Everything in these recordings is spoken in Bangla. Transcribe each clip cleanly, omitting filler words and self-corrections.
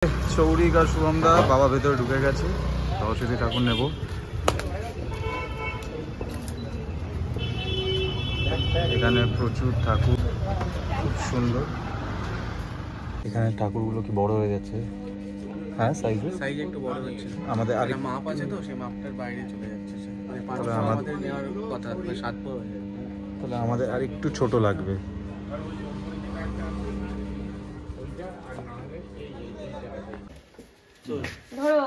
সৌরিক আর শুভমদা বাবা ভেতরে ঢুকে গেছে, সরস্বতী ঠাকুর নেব। এখানে প্রচুর ঠাকুর, খুব সুন্দর। এখানে ঠাকুরগুলো কি বড় হয়ে যাচ্ছে? হ্যাঁ, সাইজ একটু বড় হচ্ছে। আমাদের আর মাপ আছে তো, সেই মাপটার বাইরে চলে যাচ্ছে। আমাদের নেওয়ার কথা 7 পর হয়ে যাবে, তাহলে আমাদের আর একটু ছোট লাগবে। ধরো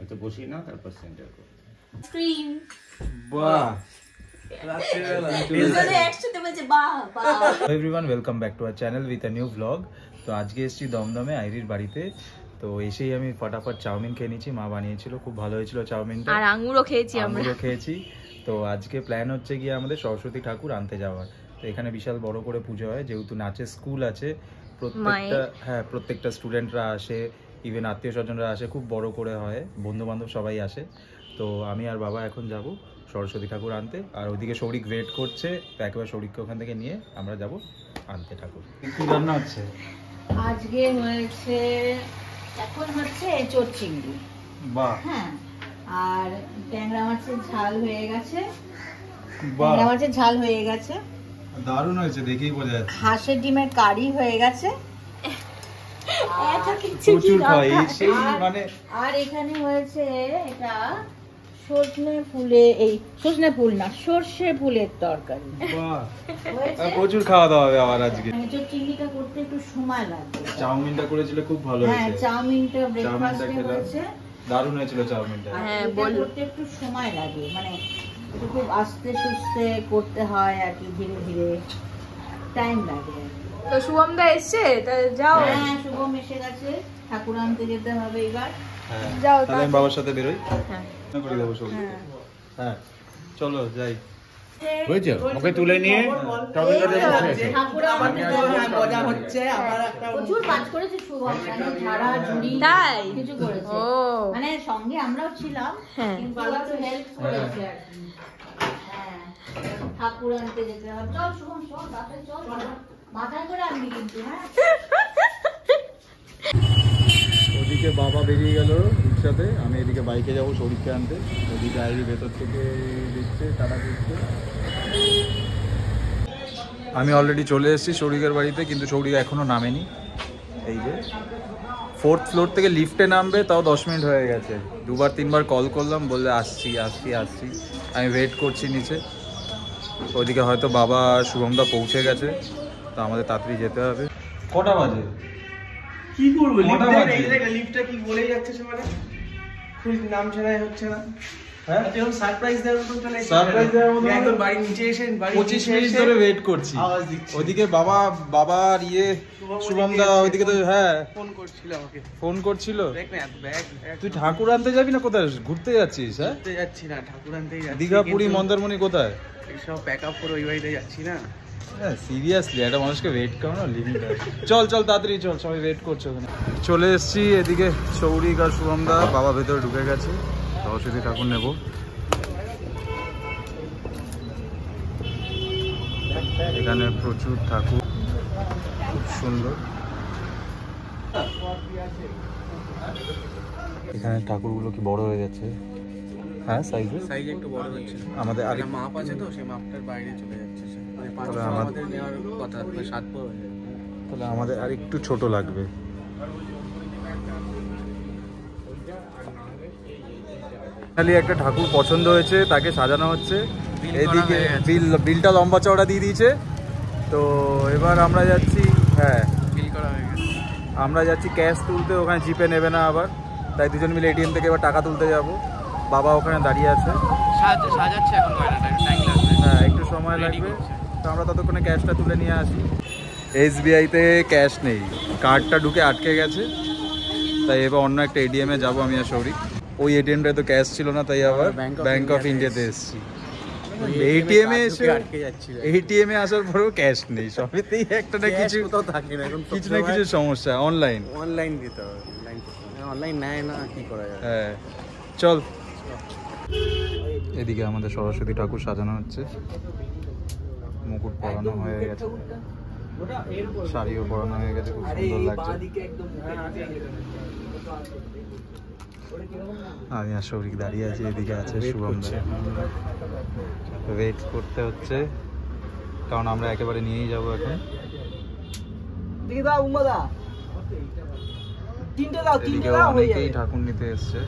এটা বসিয়ে নাও, তারপর সেন্টার করো। স্ক্রিন বাহ! একসাথে বলছে বাহ বাহ। Everyone, welcome back to our channel with a new blog. তো আজকে এসেছি দমদমে আইরির বাড়িতে। তো এসেই আমি ফটাফট চাউমিন খেয়ে নিয়েছি, মা বানিয়েছিল, খুব ভালো হয়েছিল চাউমিনটা। আর আঙ্গুরও খেয়েছি আমরা। আঙ্গুরও খেয়েছি। তো আজকে প্ল্যান হচ্ছে গিয়ে আমাদের সরস্বতী ঠাকুর আনতে যাওয়ার। তো এখানে বিশাল বড় করে পুজো হয়, যেহেতু নাচের স্কুল আছে, প্রত্যেকটা স্টুডেন্টরা আসে, ইভেন আত্মীয় স্বজনরা আসে, খুব বড় করে হয়, বন্ধু বান্ধব সবাই আসে। তো আমি আর বাবা এখন যাব সরস্বতী ঠাকুর আনতে, আর ওইদিকে সৌরিক ওয়েট করছে। তো একেবারে সৌরিককে ওখান থেকে নিয়ে আমরা যাব আনতে ঠাকুর। কি রান্না হচ্ছে আজকে? হয়েছে এখন হচ্ছে এঁচোড় চিংড়ি। বাহ! হ্যাঁ, আর ট্যাংরা মাছের ঝাল হয়ে গেছে। ট্যাংরা মাছের ঝাল হয়ে গেছে, দারুণ হয়েছে, দেখেই বোঝা যাচ্ছে। হাঁসের ডিমের কারি হয়ে গেছে। প্রচুর খাই সেই, মানে আর এখানে হয়েছে এটা সর্ষে ফুলের তরকারি। বাহ! হয়েছে। প্রচুর খাওয়া দাওয়া হবে আবার আজকে। এঁচোড় চিংড়িটা করতে একটু সময় লাগবে। চাউমিনটা করেছিল, খুব ভালো হ্যাঁ, হয়েছে। চাউমিনটা ব্রেকফাস্টে হয়েছে, দারুণ হয়েছিল চাউমিনটা। হ্যাঁ, করতে একটু সময় লাগে, মানে একটু খুব আস্তে সুস্তে করতে হয় আর কি, ধীরে ধীরে টাইম লাগে। তো শুভমদা এসছে, তা যাও। হ্যাঁ, শুভম এসে গেছে, ঠাকুর আনতে যেতে হবে এবার। হ্যাঁ, যাও তাহলে আমি বাবার সাথে বেরোই, হ্যাঁ করে দেবো সব। হ্যাঁ, চলো যাই। বুঝছো, ওকে তুলে নিয়ে মজা হচ্ছে। আবার একটা প্রচুর কাজ করেছে শুভম, ঝাড়া ঝুড়ি তাই? কিছু করেছে। ও মানে সঙ্গে আমরাও ছিলাম, হ্যাঁ। কিন্তু একটু হেল্প করেছে আর কি। হ্যাঁ, ঠাকুর আনতে যেতে হবে। চল শুভম, চল তাড়াতাড়ি চল, মাথায় করে আনবি কিন্তু। হ্যাঁ, ওদিকে বাবা বেরিয়ে গেল রিক্সাতে, আমি এদিকে বাইকে যাবো সৌরিককে আনতে। ওদিকে আইরি ভেতর থেকে দিচ্ছে, টাটা দিচ্ছে। আমি অলরেডি চলে এসেছি সৌরিকের বাড়িতে, কিন্তু সৌরিক এখনো নামেনি। এই যে 4th ফ্লোর থেকে লিফটে নামবে, তাও 10 মিনিট হয়ে গেছে। 2-3বার কল করলাম, বললে আসছি। আমি ওয়েট করছি নিচে। ওদিকে হয়তো বাবা আর শুভমদা পৌঁছে গেছে, তো আমাদের তাড়াতাড়ি যেতে হবে। কটা বাজে? কি করবো? লিফটটা কি বলেই যাচ্ছে, সে মানে খুব নাম ছাড়াই হচ্ছে না। হ্যাঁ, যেমন সারপ্রাইজ দেওয়ার মতো চলে এসেছে। সারপ্রাইজ দেওয়ার মতো একদম বাড়ি নিচে এসে 25 মিনিট ধরে ওয়েট করছি। আওয়াজ দিচ্ছে। ওদিকে বাবার শুভমদা ওইদিকে তো, হ্যাঁ, ফোন করছিল আমাকে, ফোন করছিল। দেখ না ব্যাগ তুই ঠাকুর আনতে যাবি না কোথায়? ঘুরতে যাচ্ছিস? হ্যাঁ, ঘুরতে যাচ্ছি না, ঠাকুর আনতেই যাচ্ছি। দীঘা, পুরী, কিন্তু মন্দারমণি কোথায়? সব প্যাক আপ করে ওই বাড়িতে যাচ্ছি না। হ্যাঁ, সিরিয়াসলি একটা মানুষকে ওয়েট করানো লিমিট আছে। চল তাড়াতাড়ি চল, সবাই ওয়েট করছে ওখানে। চলে এসেছি এদিকে, সৌরিক আর শুভমদা বাবা ভেতরে ঢুকে গেছে, সরস্বতী ঠাকুর নেব। এখানে প্রচুর ঠাকুর, খুব সুন্দর। এখানে ঠাকুরগুলো কি বড় হয়ে যাচ্ছে? হ্যাঁ, সাইজ একটু বড় হচ্ছে। আমাদের আর মাপ আছে তো, সেই মাপটার বাইরে চলে যাচ্ছে। আমাদের নেওয়ার কথা 7 পর হয়ে যাবে, তাহলে আমাদের আর একটু ছোট লাগবে। খালি একটা ঠাকুর পছন্দ হয়েছে, তাকে সাজানো হচ্ছে। এদিকে বিলটা লম্বা চওড়া দিয়ে দিয়েছে। তো এবার আমরা যাচ্ছি, হ্যাঁ ফিল করা হয়ে গেছে। আমরা যাচ্ছি ক্যাশ তুলতে, ওখানে জিপে নেবে না আবার, তাই দুজন মিলে এটিএম থেকে এবার টাকা তুলতে যাব। বাবা ওখানে দাঁড়িয়ে আছে, সাজাচ্ছে এখন, টাইম লাগবে। হ্যাঁ, একটু সময় লাগবে। তো আমরা ততক্ষণে ক্যাশটা তুলে নিয়ে আসি। SBI-তে ক্যাশ নেই, কার্ডটা ঢুকে আটকে গেছে, তাই এবার অন্য একটা এটিএমে যাবো আমি আর সৌরিক। ওই এটিএমটায় তো ক্যাশ ছিল না, তাই আবার ব্যাংক অফ ইন্ডিয়াতে এসেছি। এটিএমে আসার পরেও ক্যাশ নেই, সবেতেই একটা না কিছু থাকে না, কিছু না কিছু সমস্যা। অনলাইন দিতে হবে, অনলাইন নেয় না, কি করা যায়। হ্যাঁ, চল। এদিকে আমাদের সরস্বতী ঠাকুর সাজানো হচ্ছে। মুকুট পরানো হয়ে গেছে, শাড়িও পরানো হয়ে গেছে, খুব সুন্দর লাগছে। আমি আর সৌরিক দাঁড়িয়ে আছি, এদিকে আছে শুভম দা। ওয়েট করতে হচ্ছে কারণ আমরা একেবারে নিয়েই যাবো এখন। এদিকে অনেকেই ঠাকুর নিতে এসছে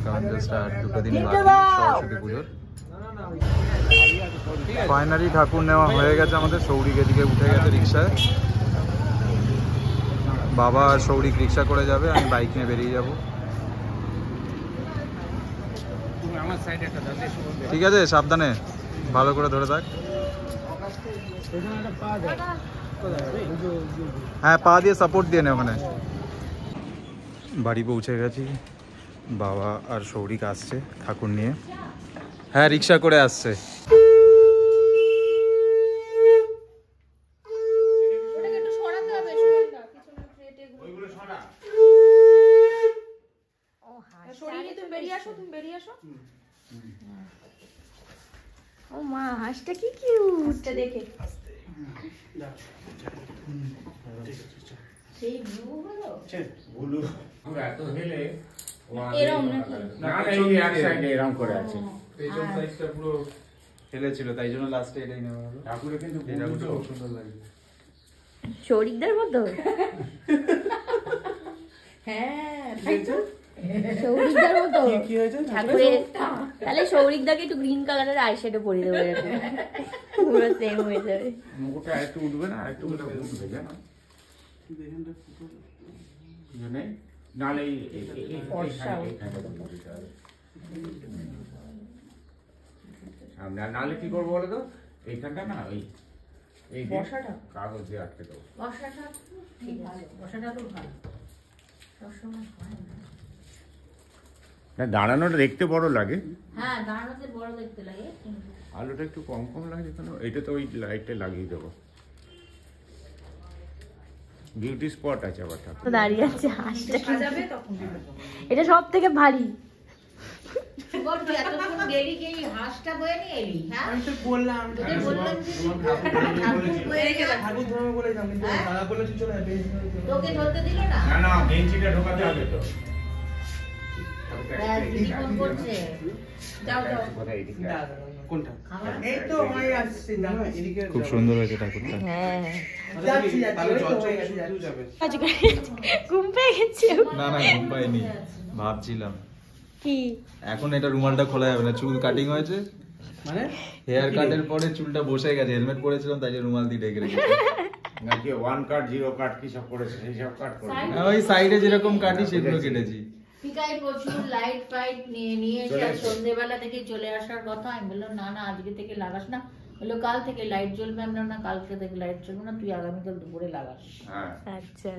কারণ জাস্ট আর 2 দিন বাকি সরস্বতী পুজোর। ফাইনালি ঠাকুর নেওয়া হয়ে গেছে আমাদের। সৌরিক এদিকে উঠে গেছে রিক্সায়, বাবা আর সৌরিক রিক্সা করে যাবে, আমি বাইক নিয়ে বেরিয়ে যাব। ঠিক আছে, সাবধানে, ভালো করে ধরে থাক। হ্যাঁ, পা দিয়ে সাপোর্ট দিয়ে নে ওখানে। বাড়ি পৌঁছে গেছি, বাবা আর সৌরিক আসছে ঠাকুর নিয়ে। হ্যাঁ, রিক্সা করে আসছে। ও মা, হাঁসটা কি কিউট দেখে। সেই ব্লু হলো ব্লু এত হেলে এরকম নাকি? না এই এক সাইডে এরকম করে আছে। পেছন সাইডটা পুরো হেলেছিল, তাই জন্য লাস্টে এটাই নেওয়া হলো। ঠাকুরে কিন্তু এটা খুব সুন্দর লাগে। সৌরিকদার মতো। হ্যাঁ সৌরিকদার মতো কি হয়েছে? ঠাকুরের। তাহলে সৌরিকদাকে একটু গ্রিন কালারের আইশ্যাডো পরিয়ে দেবো, এরকম পুরো সেম হয়ে যাবে। মুখটা আরেকটু উঠবে না, আরেকটু উঠবে জানো জানে নালে সামনে। নালে কি করবো বলো তো, এইখানটা না ওই এই বসাটা কাগজ দিয়ে আটকে দেবো। বসাটা ঠিক আছে, বসাটা তো ভালো, সবসময় হয় না। দাঁড়ানোটা দেখতে বড় লাগে, হ্যাঁ দাঁড়ানোতে বড় দেখতে লাগে, কিন্তু আলোটা একটু কম কম লাগে কেন? এটা তো ওই লাইটটা লাগিয়ে দেবো। বিউটি স্পট আছে আবার ঠাকুর। দাঁড়িয়ে আছে হাঁসটা, এটা সব থেকে ভারী। শুভম তুই এতক্ষণ দেরি গিয়ে এই হাঁসটা বয়ে নিয়ে এলি? হ্যাঁ আমি তো বললাম, তোকে বললাম যে ঠাকুর বয়ে রেখে যা। ঠাকুর ধর্মে বলেছিলাম, কিন্তু দাদা বলেছি চলে যাবে। তোকে ধরতে দিল না? না না, বেঞ্চিটা ঢোকাতে হবে তো। দিদি ফোন করছে, যাও যাও। কোনটা? খাবার এই তো আমি আসছি, জানো এদিকে খুব সুন্দর হয়েছে ঠাকুরটা। হ্যাঁ, যাচ্ছি তাহলে জল চলে গেছে, যাবে। ঘুম পেয়ে গেছে। না না, ঘুম পাইনি, ভাবছিলাম কি এখন এটা রুমালটা খোলা যাবে না, চুল কাটিং হয়েছে, মানে হেয়ার কাটের পরে চুলটা বসে গেছে, হেলমেট পরেছিলাম তাই জন্য রুমাল দিয়ে ঢেকে রেখেছি। নাকি 1 কাট 0 কাট কি সব করেছে, সেই সব কাট করে ওই সাইডে যেরকম কাটি সেগুলো কেটেছি। পিকাই প্রচুর লাইট ফাইট নিয়ে এসে আর সন্ধ্যেবেলা থেকে চলে আসার কথা। আমি বললাম না না, আজকে থেকে লাগাস না। বললো কাল থেকে লাইট জ্বলবে। আমরা না, কালকে থেকে লাইট জ্বলবে না, তুই আগামীকাল দুপুরে লাগাস। হ্যাঁ আচ্ছা,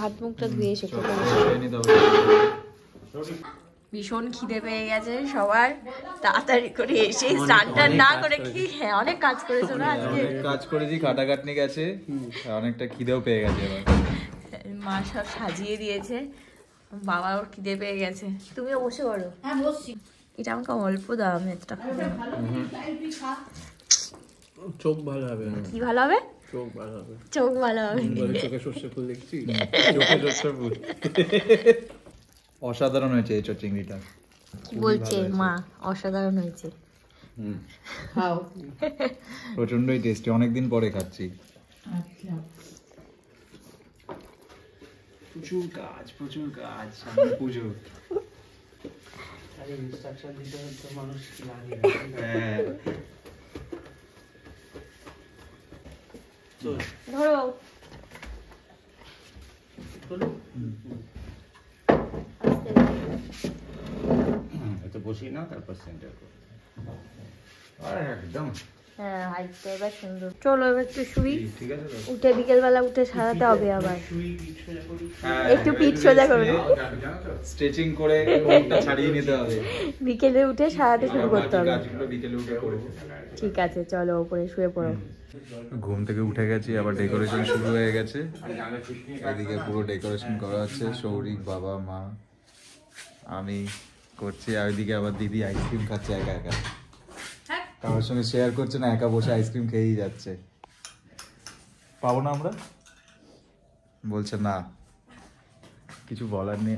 হাত মুখটা ধুয়ে এসে চলো, খেয়ে নিতে হবে। ভীষণ খিদে পেয়ে গেছে সবার, তাড়াতাড়ি করে এসে স্নান টান না করে কি, হ্যাঁ অনেক কাজ করেছো না আজকে। অনেক কাজ করেছি, খাটাখাটনি গেছে, অনেকটা খিদেও পেয়ে গেছে এবার। মা সব সাজিয়ে দিয়েছে, বাবাও খিদে পেয়ে গেছে। তুমিও বসে পড়ো। হ্যাঁ বসছি। এটা আমাকে অল্প দাও, এতটা চোখ ভালো হবে না, কি ভালো হবে? চোখ ভালো হবে, চোখ ভালো হবে। চোখে সর্ষে ফুল দেখছি। চোখে সর্ষে ফুল। অসাধারণ হয়েছে এই চিংড়িটা, কি বলছে মা? অসাধারণ হয়েছে। খাও। প্রচন্ডই টেস্টি, অনেকদিন পরে খাচ্ছি। আচ্ছা প্রচুর কাজ, সামনে পুজো। আরে ইনস্ট্রাকশন দিতে হচ্ছে, মানুষ লাগে। হ্যাঁ, ধরো এতে বসিয়ে নাও, তারপর সেন্টার করো। আর একদম হ্যাঁ, হাইটটা এবার সুন্দর। চলো এবার একটু শুই, ঠিক আছে তো? উঠে বিকেলবেলা উঠে সারাতে হবে আবার। হ্যাঁ, একটু পিঠ সোজা করবে, স্ট্রেচিং করে কোমরটা ছাড়িয়ে নিতে হবে। বিকেলে উঠে সারাতে শুরু করতে হবে। কাজগুলো বিকেলে উঠে করবো। ঠিক আছে, চলো উপরে শুয়ে পড়ো। ঘুম থেকে উঠে গেছি, আবার ডেকোরেশন শুরু হয়ে গেছে। এদিকে পুরো ডেকোরেশন করা হচ্ছে, সৌরিক, বাবা, মা, আমি করছি, আর ওইদিকে আবার দিদি আইসক্রিম খাচ্ছে একা একা। হ্যাঁ কারোর সঙ্গে শেয়ার করছে না, একা বসে আইসক্রিম খেয়েই যাচ্ছে। পাবো না আমরা? বলছে না, কিছু বলার নেই।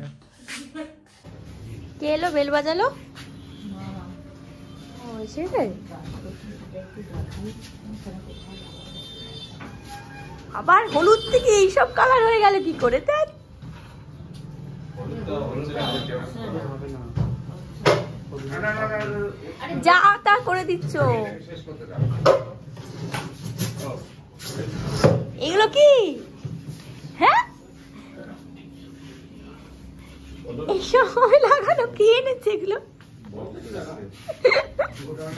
কে এলো বেল বাজালো? ও সেটাই। আবার হলুদ থেকে এইসব কালার হয়ে গেল কি করে? দেখ যা তা করে দিচ্ছ। এগুলো কি? হ্যাঁ এই সময় লাগানো কি এনেছে এগুলো?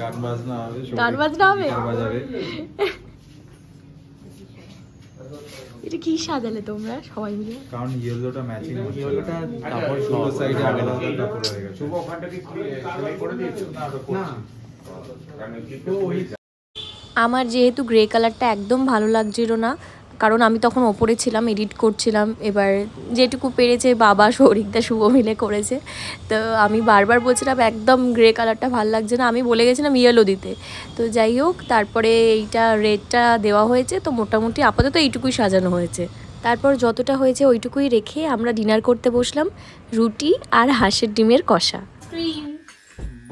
গান বাজনা হবে, গান বাজনা হবে? বাজাবে। এটা কি সাজালে তোমরা সবাই মিলে? কারণ ইয়েলোটা ম্যাচিং হচ্ছে, ইয়েলোটা তারপর শুভ সাইডে আলাদা আলাদা কাপড় হয়ে গেছে। শুভ ওখানটা কি সেলাই করে দিয়েছো? না, কারণ কিন্তু ওই আমার যেহেতু গ্রে কালারটা একদম ভালো লাগছিল না, কারণ আমি তখন ওপরে ছিলাম, এডিট করছিলাম। এবার যেটুকু পেরেছে বাবা, সৌরিকদা, শুভ মিলে করেছে। তো আমি বারবার বলছিলাম একদম গ্রে কালারটা ভালো লাগছে না, আমি বলে গেছিলাম ইয়েলো দিতে। তো যাই হোক, তারপরে এইটা রেডটা দেওয়া হয়েছে। তো মোটামুটি আপাতত এইটুকুই সাজানো হয়েছে। তারপর যতটা হয়েছে ওইটুকুই রেখে আমরা ডিনার করতে বসলাম, রুটি আর হাঁসের ডিমের কষা।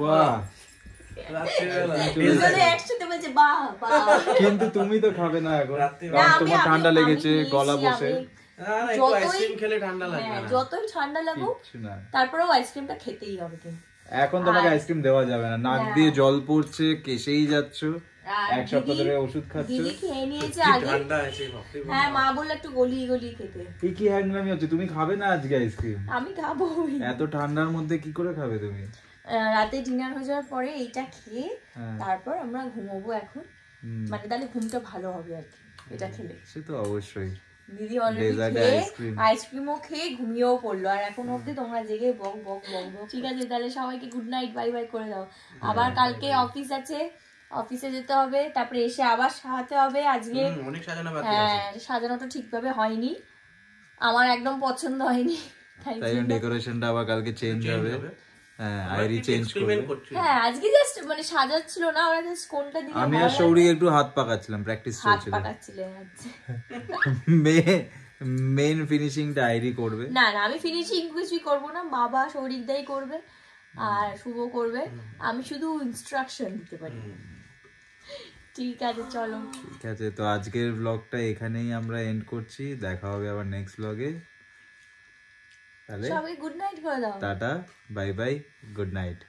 বাহ, কিন্তু তুমি তো খাবে না এখন, কারণ তোমার ঠান্ডা লেগেছে, গলা বসে। আইসক্রিম খেলে ঠান্ডা লাগবে না। যতই ঠান্ডা লাগুক কিচ্ছু না। তারপরেও আইসক্রিমটা খেতেই হবে। এখন তোমাকে আইসক্রিম দেওয়া যাবে না, নাক দিয়ে জল পড়ছে, কেসেই যাচ্ছ, এক সপ্তাহ ধরে ওষুধ খাচ্ছ। দিদি খেয়ে নিয়েছে আগে। ঠান্ডা আছে ভাবতে। হ্যাঁ, মা বললো একটু গলিয়ে গলিয়ে খেতে। এই কি হ্যাংলামি হচ্ছে? তুমি খাবে না আজকে আইসক্রিম? আমি খাবো। এত ঠান্ডার মধ্যে কি করে খাবে তুমি? রাতে ডিনার হয়ে যাওয়ার পরে এইটা খেয়ে হ্যাঁ। তারপর আমরা ঘুমোবো এখন। মানে তাহলে ঘুমটা ভালো হবে আর কি এটা খেলে। সে তো অবশ্যই। দিদি অলরেডি Dessert খেয়ে ice-cream। আইসক্রিমও খেয়ে ঘুমিয়েও পড়লো, আর এখন অবধি তোমরা জেগে বক বক বক বক। ঠিক আছে, তাহলে সবাইকে গুড নাইট, বাই বাই করে দাও। আবার কালকে অফিস আছে, অফিসে যেতে হবে, তারপরে এসে আবার সাজাতে হবে। আজকে অনেক সাজানো বাকি আছে। হ্যাঁ, সাজানোটা ঠিকভাবে হয়নি, আমার একদম পছন্দ হয়নি। তাই জন্য ডেকোরেশনটা আবার কালকে চেঞ্জ হবে। হ্যাঁ, আইরি চেঞ্জ করবে। হ্যাঁ, আজকে জাস্ট মানে সাজাচ্ছিল না, ওরা জাস্ট কোনটা দিলে আমি আর সৌরি একটু হাত পাকাচ্ছিলাম, প্র্যাকটিস হাত চলছিল। পাকাচ্ছিলে। আচ্ছা, মেইন ফিনিশিংটা আইরি করবে। না না, আমি ফিনিশিং কিছুই করবো না, বাবা সৌরিকদাই করবে আর শুভ করবে, আমি শুধু ইনস্ট্রাকশন দিতে পারি। ঠিক আছে, চলো। ঠিক আছে, তো আজকের ব্লগটা এখানেই আমরা এন্ড করছি। দেখা হবে আবার নেক্সট ব্লগে। তাহলে সবাই গুড নাইট করে দাও। Tata, bye bye, good night.